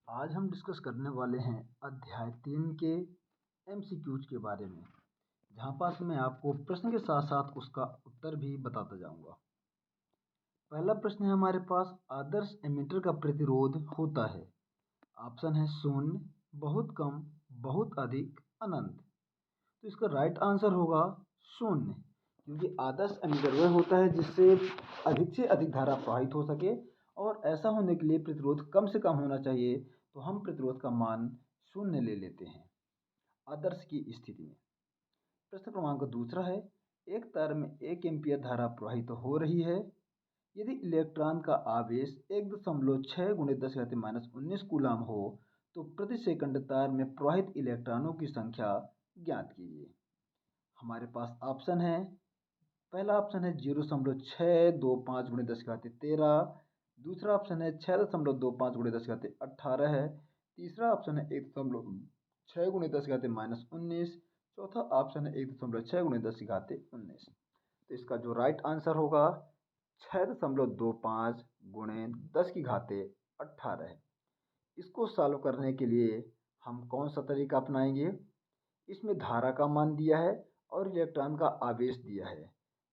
आज हम डिस्कस करने वाले हैं अध्याय 3 के एमसीक्यूज के बारे में, जहाँ पास मैं आपको प्रश्न के साथ साथ उसका उत्तर भी बताता जाऊंगा। पहला प्रश्न है हमारे पास, आदर्श एमीटर का प्रतिरोध होता है। ऑप्शन है शून्य, बहुत कम, बहुत अधिक, अनंत। तो इसका राइट आंसर होगा शून्य, क्योंकि आदर्श एमीटर वह होता है जिससे अधिक धारा प्रवाहित हो सके, और ऐसा होने के लिए प्रतिरोध कम से कम होना चाहिए। तो हम प्रतिरोध का मान शून्य ले लेते हैं आदर्श की स्थिति में। प्रश्न क्रमांक दूसरा है, एक तार में 1 एम्पीयर धारा प्रवाहित हो रही है। यदि इलेक्ट्रॉन का आवेश 1.6 × 10⁻19 कूलाम हो तो प्रति सेकंड तार में प्रवाहित इलेक्ट्रॉनों की संख्या ज्ञात कीजिए। हमारे पास ऑप्शन है, पहला ऑप्शन है 0.625 × 10⁻13, दूसरा ऑप्शन है 6.25 × 10⁻18 है, तीसरा ऑप्शन है 1.6 × 10⁻19, चौथा ऑप्शन है 1.6 × 10⁻19। तो इसका जो राइट आंसर होगा 6.25 × 10⁻18 है। इसको सॉल्व करने के लिए हम कौन सा तरीका अपनाएंगे? इसमें धारा का मान दिया है और इलेक्ट्रॉन का आवेश दिया है,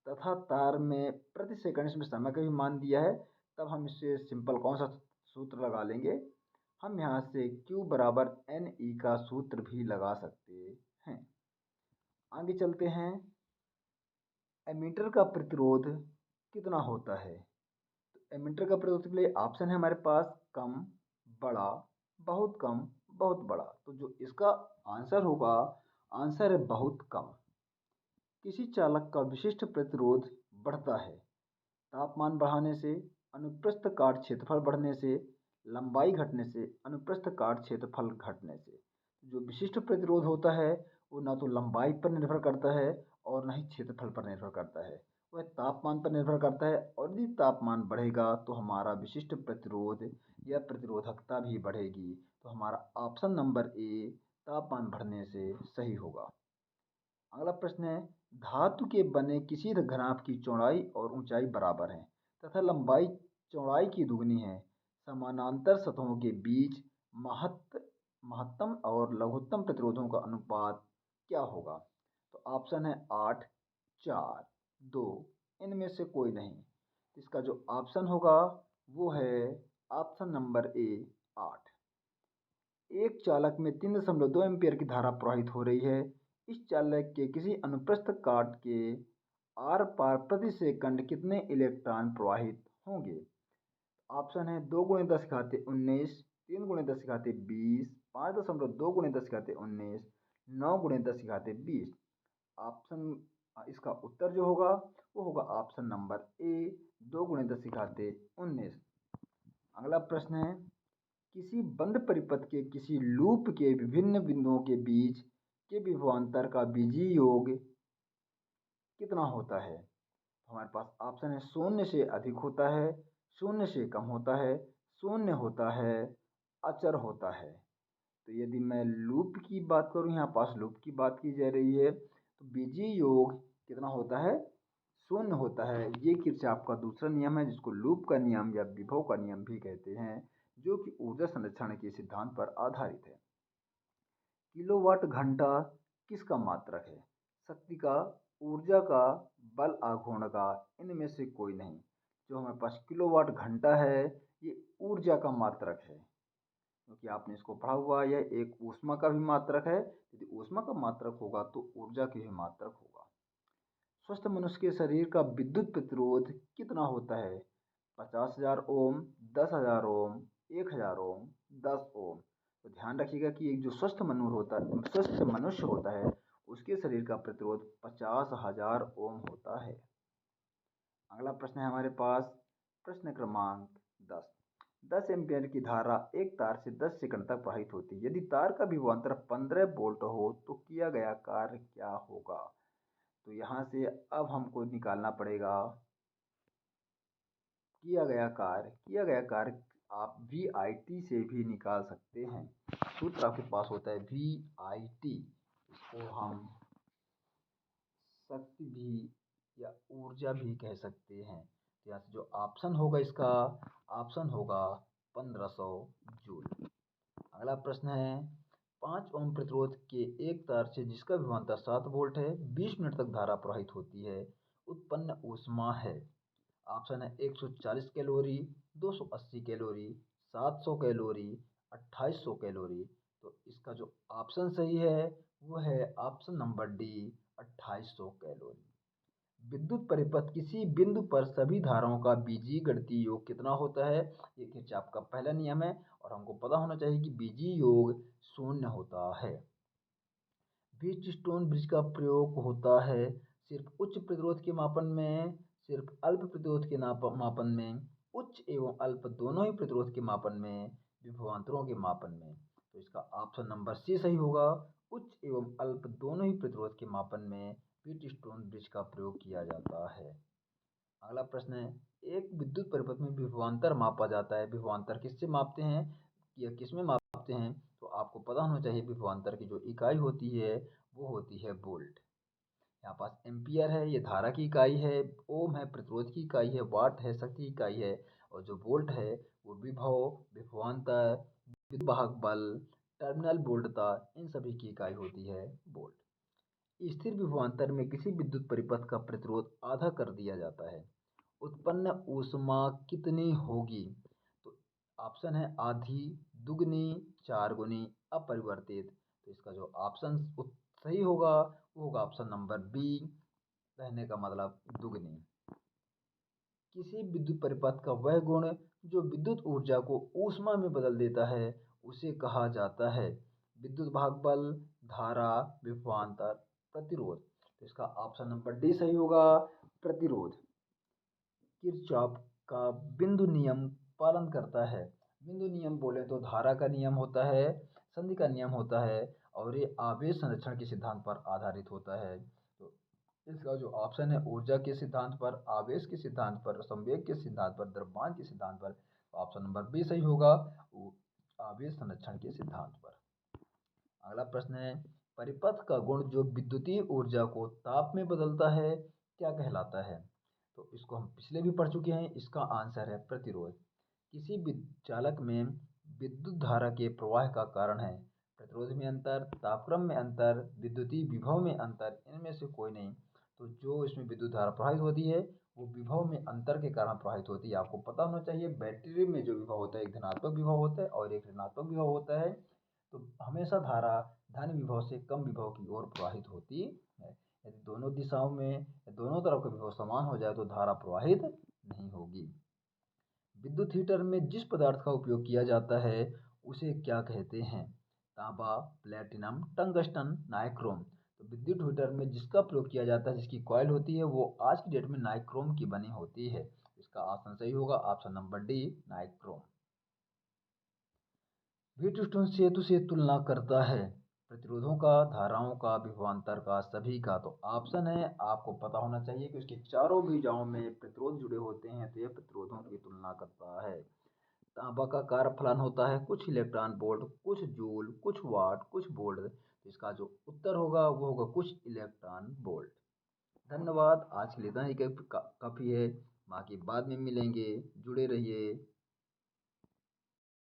तथा तार में प्रति सेकंड इसमें समय का भी मान दिया है। तब हम इससे सिंपल कौन सा सूत्र लगा लेंगे? हम यहाँ से Q बराबर NE का सूत्र भी लगा सकते हैं। आगे चलते हैं, एमीटर का प्रतिरोध कितना होता है? तो एमीटर का प्रतिरोध के लिए ऑप्शन है हमारे पास कम, बड़ा, बहुत कम, बहुत बड़ा। तो जो इसका आंसर होगा, आंसर है बहुत कम। किसी चालक का विशिष्ट प्रतिरोध बढ़ता है तापमान बढ़ाने से, अनुप्रस्थ काट क्षेत्रफल बढ़ने से, लंबाई घटने से, अनुप्रस्थ काट क्षेत्रफल घटने से। जो विशिष्ट प्रतिरोध होता है वो ना तो लंबाई पर निर्भर करता है और ना ही क्षेत्रफल पर निर्भर करता है, वह तापमान पर निर्भर करता है। और यदि तापमान बढ़ेगा तो हमारा विशिष्ट प्रतिरोध या प्रतिरोधकता भी बढ़ेगी। तो हमारा ऑप्शन नंबर ए, तापमान बढ़ने से, सही होगा। अगला प्रश्न है, धातु के बने किसी घनाभ की चौड़ाई और ऊंचाई बराबर है तथा लंबाई चौड़ाई की दुगनी है। समानांतर सतहों के बीच महत्तम और लघुत्तम प्रतिरोधों का अनुपात क्या होगा? तो ऑप्शन है 8, 4, 2, इनमें से कोई नहीं। इसका जो ऑप्शन होगा वो है ऑप्शन नंबर ए, 8। एक चालक में 3.2 एम्पीयर की धारा प्रवाहित हो रही है। इस चालक के किसी अनुप्रस्थ काट के आर पार प्रति सेकंड कितने इलेक्ट्रॉन प्रवाहित होंगे? ऑप्शन है 2 × 10⁻19, 3 × 10⁻20, 5.2 × 10⁻19, 9 × 10⁻20। ऑप्शन इसका उत्तर जो होगा वो होगा ऑप्शन नंबर ए, 2 × 10⁻19। अगला प्रश्न है, किसी बंद परिपथ के किसी लूप के विभिन्न बिंदुओं के बीच के विभवांतर का बीजीय योग कितना होता है? हमारे पास ऑप्शन है, शून्य से अधिक होता है, शून्य से कम होता है, शून्य होता है, अचर होता है। तो यदि मैं लूप की बात करूं, यहाँ पास लूप की बात की जा रही है, तो बीजीय योग कितना होता है? शून्य होता है। ये किरचॉफ का दूसरा नियम है, जिसको लूप का नियम या विभव का नियम भी कहते हैं, जो कि ऊर्जा संरक्षण के सिद्धांत पर आधारित है। किलोवाट घंटा किसका मात्रक है? शक्ति का, ऊर्जा का, बल आघूर्ण का, इनमें से कोई नहीं। जो हमारे पास किलोवाट घंटा है ये ऊर्जा का मात्रक है, क्योंकि आपने इसको पढ़ा हुआ है। यह एक ऊष्मा का भी मात्रक है। यदि ऊष्मा का मात्रक होगा तो ऊर्जा की भी मात्रक होगा। स्वस्थ मनुष्य के शरीर का विद्युत प्रतिरोध कितना होता है? 50,000 ओम, 10,000 ओम, 1,000 ओम, 10 ओम। तो ध्यान रखिएगा कि एक जो स्वस्थ मनुष्य होता है उसके शरीर का प्रतिरोध 50,000 ओम होता है। अगला प्रश्न है हमारे पास, प्रश्न क्रमांक 10। 10 एम्पीयर की धारा एक तार से 10 सेकंड तक प्रवाहित होती है। यदि तार का विभवांतर 15 वोल्ट हो तो किया गया कार्य क्या होगा? तो यहाँ से अब हमको निकालना पड़ेगा किया गया कार्य आप VIT से भी निकाल सकते हैं। सूत्र आपके पास होता है VIT। इसको हम शक्ति भी या ऊर्जा भी कह सकते हैं। तो यहाँ से जो ऑप्शन होगा, इसका ऑप्शन होगा 1500 जूल। अगला प्रश्न है 5 ओम प्रतिरोध के एक तार से जिसका विभवांतर 7 वोल्ट है 20 मिनट तक धारा प्रवाहित होती है, उत्पन्न ऊष्मा है। ऑप्शन है 140 कैलोरी, 280 कैलोरी, 700 कैलोरी, 2800 कैलोरी। तो इसका जो ऑप्शन सही है वो है ऑप्शन नंबर डी, 2800 कैलोरी। विद्युत परिपथ किसी बिंदु पर सभी धाराओं का बीजीय गणितीय योग कितना होता है? ये किरचॉफ का पहला नियम है और हमको पता होना चाहिए कि बीजीय योग 0 होता है। व्हीटस्टोन ब्रिज का प्रयोग होता है सिर्फ उच्च प्रतिरोध के मापन में, सिर्फ अल्प प्रतिरोध के मापन में, उच्च एवं अल्प दोनों ही प्रतिरोध के मापन में, विभवांतरों के मापन में। तो इसका ऑप्शन नंबर सी सही होगा, उच्च एवं अल्प दोनों ही प्रतिरोध के मापन में व्हीटस्टोन ब्रिज का प्रयोग किया जाता है। अगला प्रश्न है एक विद्युत परिपथ में विभवांतर मापा जाता है। विभवांतर किससे मापते हैं या किसमें मापते हैं? तो आपको पता होना चाहिए विभवांतर की जो इकाई होती है वो होती है वोल्ट। यहाँ पास एम्पियर है, ये धारा की इकाई है, ओम है प्रतिरोध की इकाई है, वाट है शक्ति की इकाई है, और जो वोल्ट है वो विभव, विभवांतर, विद्युत बल, टर्मिनल वोल्टता, इन सभी की इकाई होती है वोल्ट। स्थिर विभवांतर में किसी विद्युत परिपथ का प्रतिरोध आधा कर दिया जाता है, उत्पन्न ऊष्मा कितनी होगी? तो ऑप्शन है आधी, दुगनी, 4 गुनी, अपरिवर्तित। तो इसका जो ऑप्शन सही होगा वो होगा ऑप्शन नंबर बी, कहने का मतलब दुगनी। किसी विद्युत परिपथ का वह गुण जो विद्युत ऊर्जा को ऊष्मा में बदल देता है उसे कहा जाता है विद्युत भाग बल, धारा, विभवांतर, प्रतिरोध। तो इसका ऑप्शन नंबर डी सही होगा, प्रतिरोध। किरचॉफ का बिंदु नियम पालन करता है। बिंदु नियम बोले तो धारा का नियम होता है, संधि का नियम होता है और ये आवेश संरक्षण के सिद्धांत पर आधारित होता है। तो इसका जो ऑप्शन है ऊर्जा के सिद्धांत पर, आवेश के सिद्धांत पर, संवेग के सिद्धांत पर, द्रव्यमान के सिद्धांत पर, ऑप्शन नंबर बी सही होगा, आवेश संरक्षण के सिद्धांत पर। अगला प्रश्न है परिपथ का गुण जो विद्युतीय ऊर्जा को ताप में बदलता है क्या कहलाता है? तो इसको हम पिछले भी पढ़ चुके हैं, इसका आंसर है प्रतिरोध। किसी चालक में विद्युत धारा के प्रवाह का कारण है प्रतिरोध में अंतर, तापक्रम में अंतर, विद्युतीय विभव में अंतर, इनमें से कोई नहीं। तो जो इसमें विद्युत धारा प्रवाहित होती है वो विभव में अंतर के कारण प्रवाहित होती है। आपको पता होना चाहिए बैटरी में जो विभव होता है एक धनात्मक विभव होता है और एक ऋणात्मक विभव होता है। तो हमेशा धारा धन विभव से कम विभव की ओर प्रवाहित होती है। यदि दोनों दिशाओं में दोनों तरफ का विभव समान हो जाए तो धारा प्रवाहित नहीं होगी। विद्युत हीटर में जिस पदार्थ का उपयोग किया जाता है उसे क्या कहते हैं? तांबा, प्लेटिनम, टंगस्टन, नाइक्रोम। तो विद्युत हीटर में जिसका प्रयोग किया जाता है, जिसकी कॉइल होती है वो आज की डेट में नाइक्रोम की बनी होती है। इसका ऑप्शन सही होगा, option number D, nichrome. Wheatstone सेतु से तुलना करता है प्रतिरोधों का, धाराओं का, विभवांतर का, सभी का। तो ऑप्शन है आपको पता होना चाहिए कि उसके चारों भुजाओं में प्रतिरोध जुड़े होते हैं, तो यह प्रतिरोधों की तुलना करता है। तांबा का कार्य फलन होता है कुछ इलेक्ट्रॉन वोल्ट, कुछ जूल, कुछ वाट, कुछ वोल्ट। तो इसका जो उत्तर होगा वो होगा कुछ इलेक्ट्रॉन वोल्ट। धन्यवाद, आज के लिए इतना ही काफ़ी है, बाकी बाद में मिलेंगे, जुड़े रहिए।